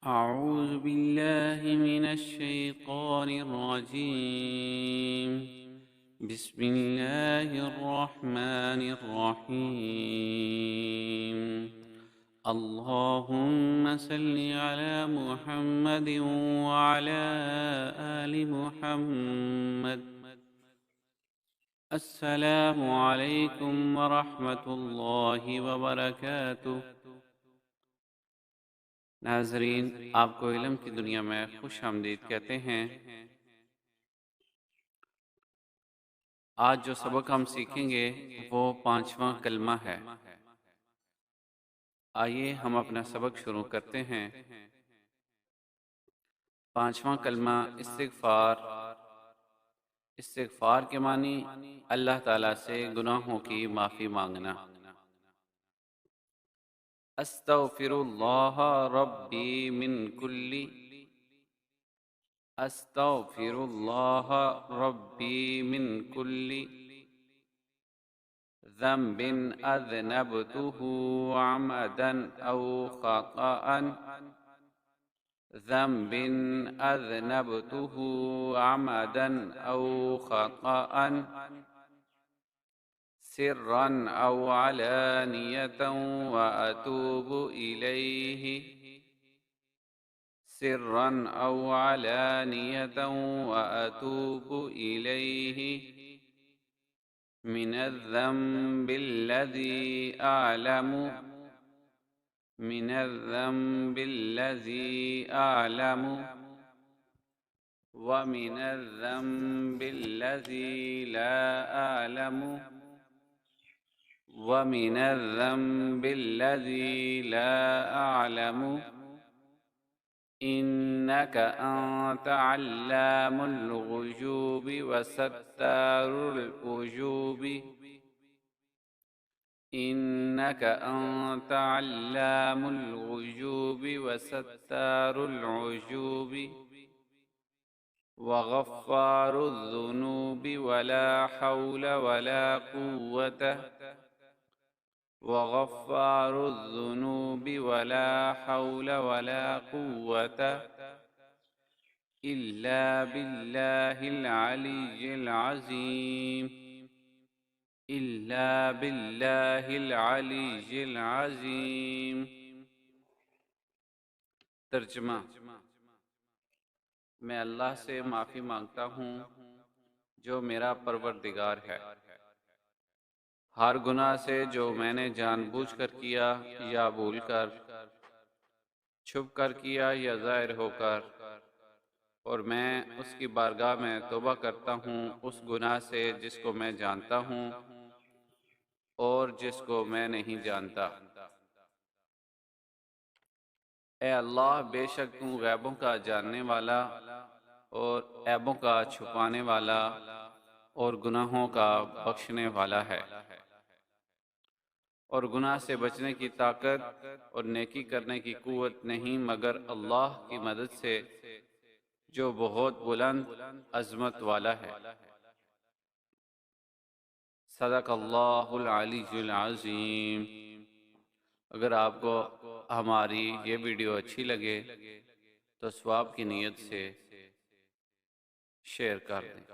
أعوذ بالله من الشيطان الرجيم بسم الله الرحمن الرحيم اللهم صل على محمد وعلى آل محمد अस्सलामु अलैकुम वरहमतुल्लाहि वबरकातुह। नाज़रीन, आपको इल्म की दुनिया में खुश आमदीद कहते हैं। आज जो सबक हम सीखेंगे वो 5वां कलमा है। आइए हम अपना सबक शुरू करते हैं। 5वां कलमा इस्तिग़फ़ार। इस्तिग़फ़ार के मानी अल्लाह ताला से गुनाहों की माफ़ी मांगना। अस्तग़फ़िरुल्लाह रब्बी मिन कुल्ली अस्तग़फ़िरुल्लाह रब्बी मिन कुल्ली ज़म्बिन अज़नबतुहु अमदन औ ख़ताअन ज़म्बिन अज़नबतुहु अमदन औ ख़ताअन सिर्रन औ अलानियतन व अतूबु इलैहि सिर्रन औ अलानियतन व अतूबु इलैहि मिनज़्ज़म्बिल्लज़ी अअलमु मिनज़्ज़म्बिल्लज़ी अअलमु व मिनज़्ज़म्बिल्लज़ी ला अअलमु व मिनज़्ज़म्बिल्लज़ी ला अअलमु इन्नक अन्त अल्लामुल गुयूबि व सत्तारुल उजूबि इन्नक अन्त अल्लामुल गुयूबि व सत्तारुल उजूबि व गफ़्फ़ारुज़ ज़ुनूबि वला हौल वला कुव्वत व गफ़्फ़ारुज़ ज़ुनूबि वला हौल वला कुव्वत इल्ला बिल्लाहिल अलिय्यिल अज़ीम इल्ला बिल्लाहिल अलिय्यिल अज़ीम। तर्जुमा। मैं अल्लाह से माफ़ी मांगता हूँ जो मेरा परवरदिगार है, हर गुनाह से जो मैंने जानबूझकर किया या भूलकर, छुप कर किया या ज़ाहिर होकर, और मैं उसकी बारगाह में तौबा करता हूँ उस गुनाह से जिसको मैं जानता हूँ और जिसको मैं नहीं जानता। ए अल्लाह, बेशक तू गैबों का जानने वाला और ऐबों का छुपाने वाला और गुनाहों का बख्शने वाला है, और गुनाह से बचने की ताकत और नेकी करने की कुव्वत नहीं मगर अल्लाह की मदद से जो बहुत बुलंद अज़मत वाला है। सदक़ल्लाहुल अलीयुल अज़ीम। अगर आपको हमारी ये वीडियो अच्छी लगे तो सवाब की नीयत से शेयर कर दें।